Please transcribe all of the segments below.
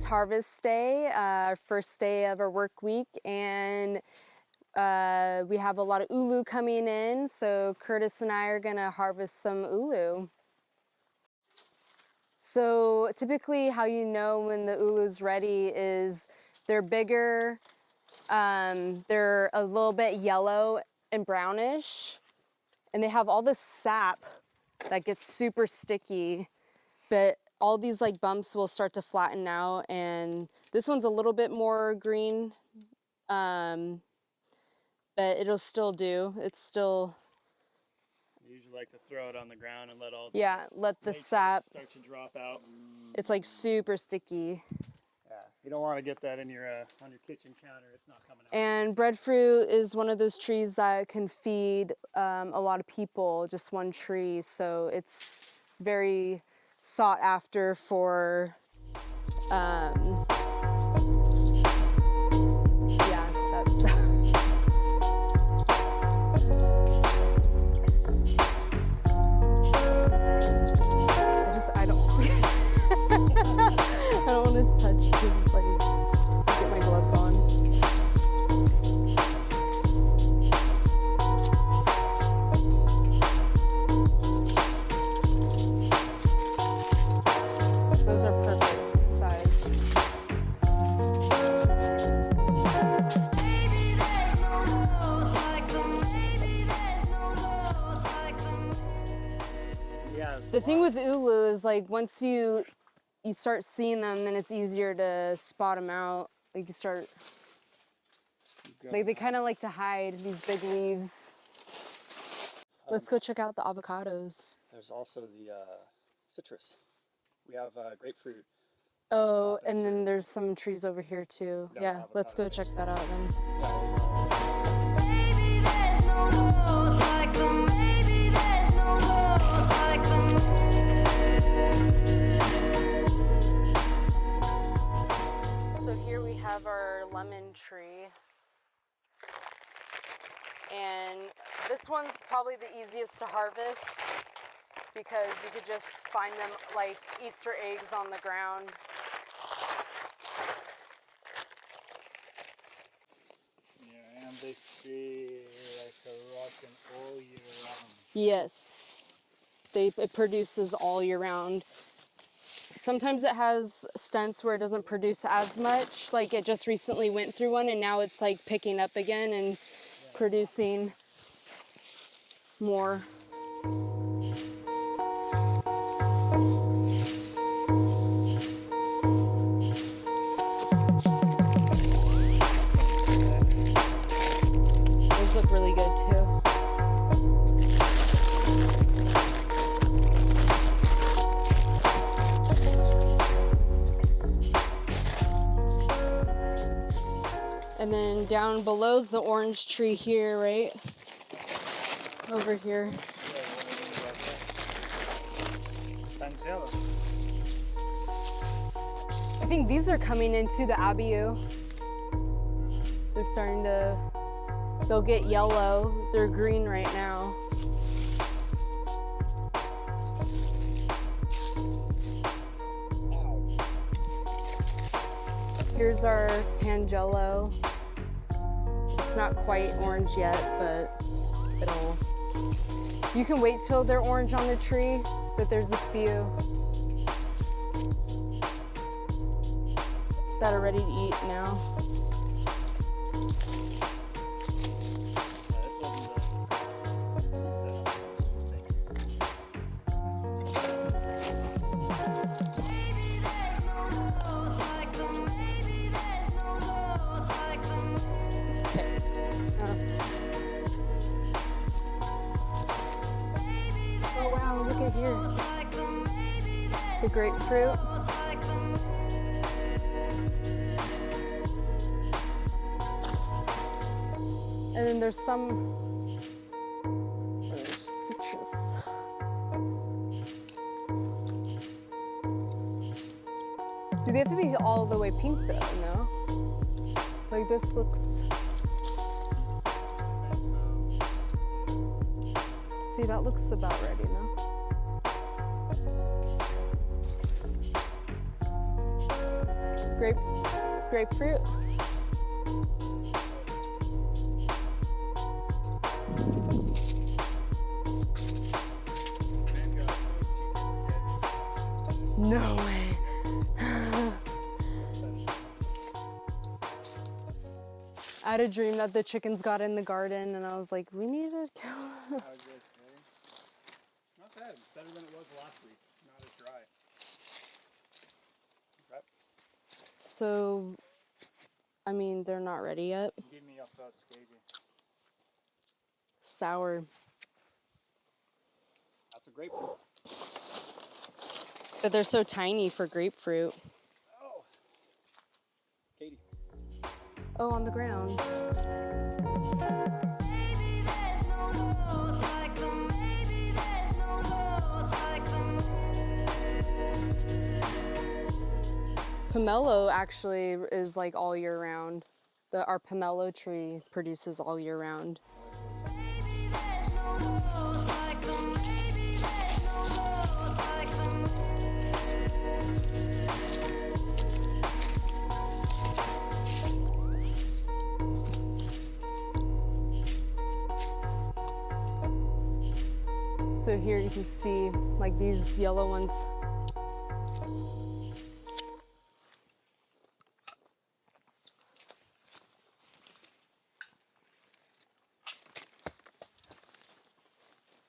harvest day, our first day of our work week, and we have a lot of ulu coming in, so Curtis and I are gonna harvest some ulu. So typically how you know when the ulu's ready is they're bigger, they're a little bit yellow and brownish, and they have all this sap that gets super sticky, but all these like bumps will start to flatten out, and this one's a little bit more green, but it'll still do. It's still... I usually like to throw it on the ground and let all let the sap start to drop out. It's like super sticky. Yeah, you don't want to get that in your on your kitchen counter. It's not coming out. And breadfruit is one of those trees that can feed a lot of people, just one tree. So it's very sought after for, yeah, that's I don't want to touch because like, get my gloves on. Those are perfect size. Yes. The thing with ulu is like once you start seeing them, then it's easier to spot them out. Like you start, like they kind of like to hide these big leaves. Let's go check out the avocados. There's also the citrus. We have grapefruit. Oh, and then there's some trees over here too. No, yeah, let's go check that out then. Baby, there's no love like them. Baby, there's no love like them. So here we have our lemon tree. And this one's probably the easiest to harvest because you could just find them like Easter eggs on the ground. Yeah, and they stay like a rotten all year round. Yes, it produces all year round. Sometimes it has stunts where it doesn't produce as much, like it just recently went through one and now it's like picking up again and producing more. Those look really good too. And then down below's the orange tree here, right? Over here. I think these are coming into the abiu. They're starting to, they'll get yellow. They're green right now. Here's our tangelo. It's not quite orange yet, but you can wait till they're orange on the tree, but there's a few that are ready to eat now. Oh wow, look at here. The grapefruit. And then there's some citrus. Do they have to be all the way pink though, no? Like this looks... See, that looks about ready, no? grapefruit. No way. I had a dream that the chickens got in the garden and I was like, we need to kill them. How is this, really? Not bad. Better than it was last week. Not as dry. Right. So, I mean, they're not ready yet. Give me your thoughts, Katie. Sour. That's a grapefruit. But they're so tiny for grapefruit. Oh. Katie. Oh, on the ground. Maybe there's no love like them. Maybe there's no love like them. Pomelo actually is like all year round. Our pomelo tree produces all year round. Maybe there's no love like them. Maybe there's no love like them. So here you can see like these yellow ones.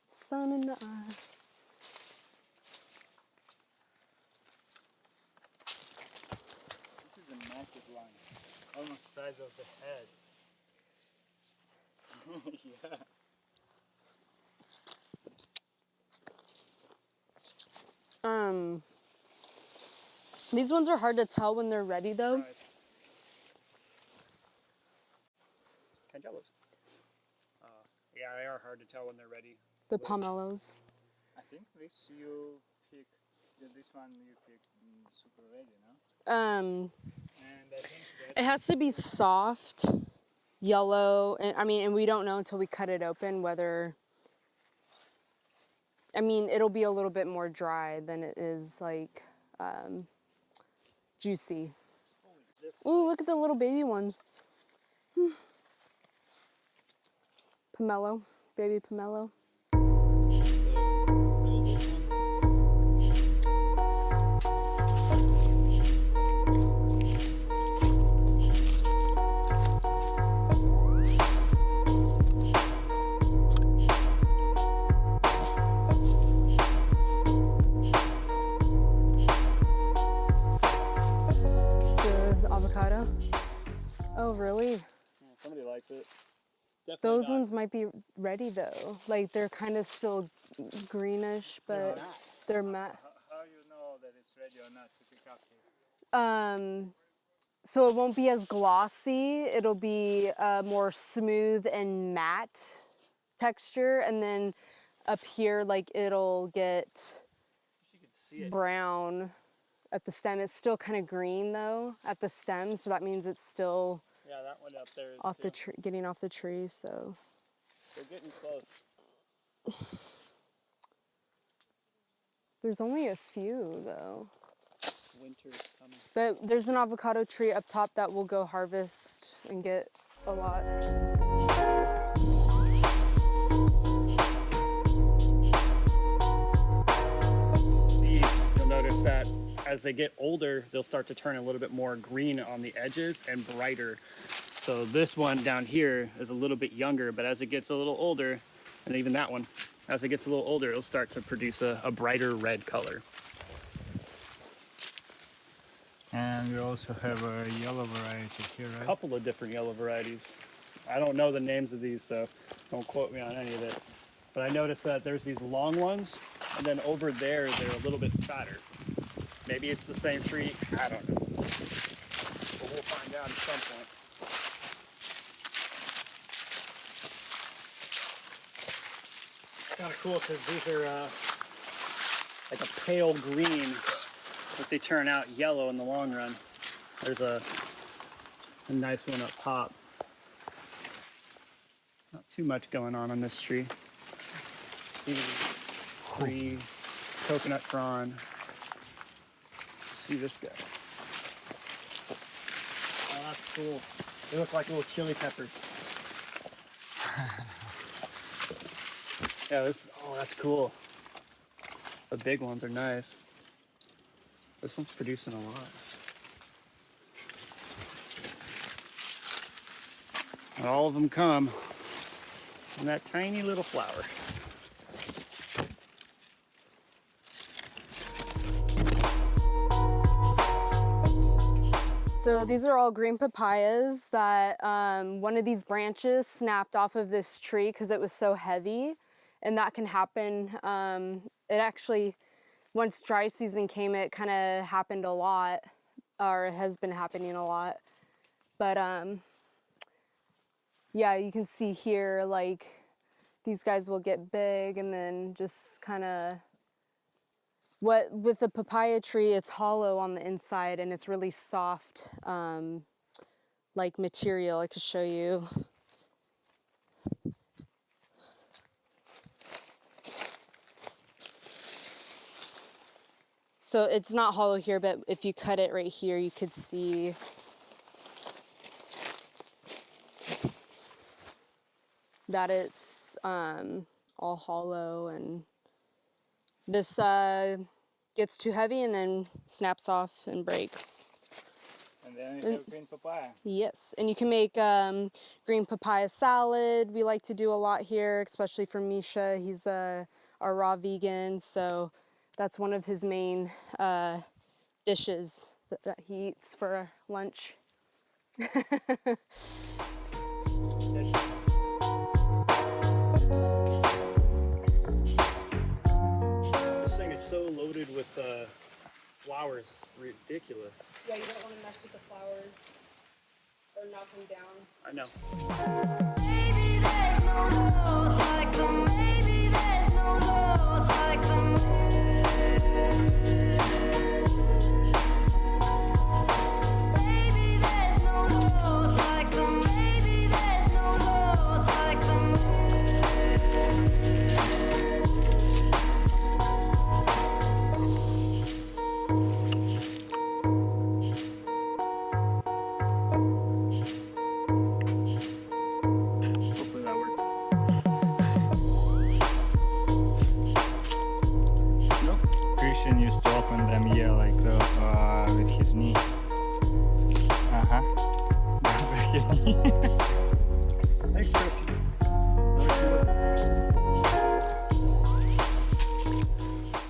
Sun in the eye. This is a massive line. Almost the size of the head. Yeah. These ones are hard to tell when they're ready though. Right. Cangelos. Yeah, they are hard to tell when they're ready. The pomelos. I think this you pick, this one you pick super ready, no? And I think It has to be soft, yellow, and and we don't know until we cut it open whether. It'll be a little bit more dry than it is like juicy. Ooh, look at the little baby ones. Pomelo, baby pomelo. Avocado. Oh, really? Yeah, somebody likes it. Definitely Those not. ones might be ready though. Like they're kind of still greenish, but they're matte. How you know that it's ready or not to pick up here? So it won't be as glossy. It'll be more smooth and matte texture, and then up here, like it'll get You can see it. brown at the stem. It's still kind of green though at the stem, so that means it's still Yeah, that one up there is off the too. tree, getting off the tree. So They're getting close. there's only a few though. Winter's coming. But there's an avocado tree up top that we'll go harvest and get a lot. You'll notice that as they get older, they'll start to turn a little bit more green on the edges and brighter. So this one down here is a little bit younger, but as it gets a little older, and even that one, as it gets a little older, it'll start to produce a brighter red color. And we also have a yellow variety here, A right? couple of different yellow varieties. I don't know the names of these, so don't quote me on any of it. But I noticed that there's these long ones, and then over there, they're a little bit fatter. Maybe it's the same tree, I don't know. But we'll find out at some point. It's kind of cool because these are like a pale green, but they turn out yellow in the long run. There's a nice one up top. Not too much going on this tree. Tree, coconut frond. Let's see this guy. Cool. They look like little chili peppers. Yeah, oh, that's cool. The big ones are nice. This one's producing a lot. And all of them come in that tiny little flower. So these are all green papayas that one of these branches snapped off of this tree because it was so heavy, and that can happen. It actually, once dry season came, it kind of happened a lot, or it has been happening a lot. But yeah, you can see here, like, these guys will get big and then just kind of, with the papaya tree, it's hollow on the inside and it's really soft, like material. I could show you. So it's not hollow here, but if you cut it right here, you could see that it's all hollow, and this gets too heavy and then snaps off and breaks. And then you have green papaya. Yes, and you can make green papaya salad. We like to do a lot here, especially for Misha. He's a raw vegan, so that's one of his main dishes that he eats for lunch. This thing is so loaded with flowers, it's ridiculous. Yeah, you don't want to mess with the flowers or knock them down. I know. Baby, there's no love like them. Baby, there's no love like them. Baby, there's no love like them. Baby, there's no love like them. Hopefully that works. No? Christian used to open them, yeah, like with his knee. Back at knee. Thanks, Christian.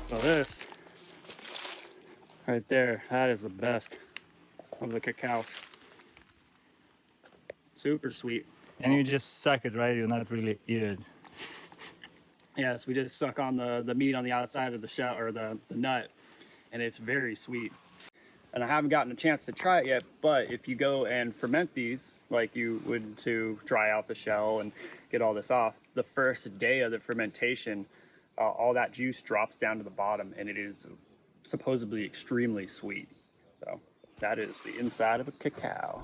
So this, right there, that is the best of the cacao. Super sweet. And you just suck it, right? You not really eat it. Yes, we just suck on the meat on the outside of the shell, or the nut, and it's very sweet. And I haven't gotten a chance to try it yet, but if you go and ferment these like you would to dry out the shell and get all this off, the first day of the fermentation, all that juice drops down to the bottom, and it is supposedly extremely sweet. So that is the inside of a cacao.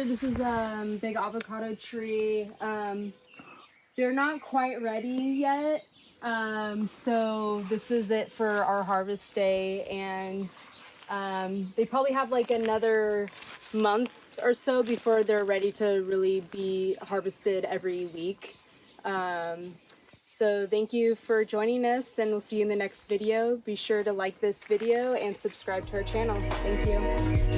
This is a big avocado tree. They're not quite ready yet, so this is it for our harvest day, and they probably have like another month or so before they're ready to really be harvested every week. So thank you for joining us, and we'll see you in the next video. Be sure to like this video and subscribe to our channel. Thank you.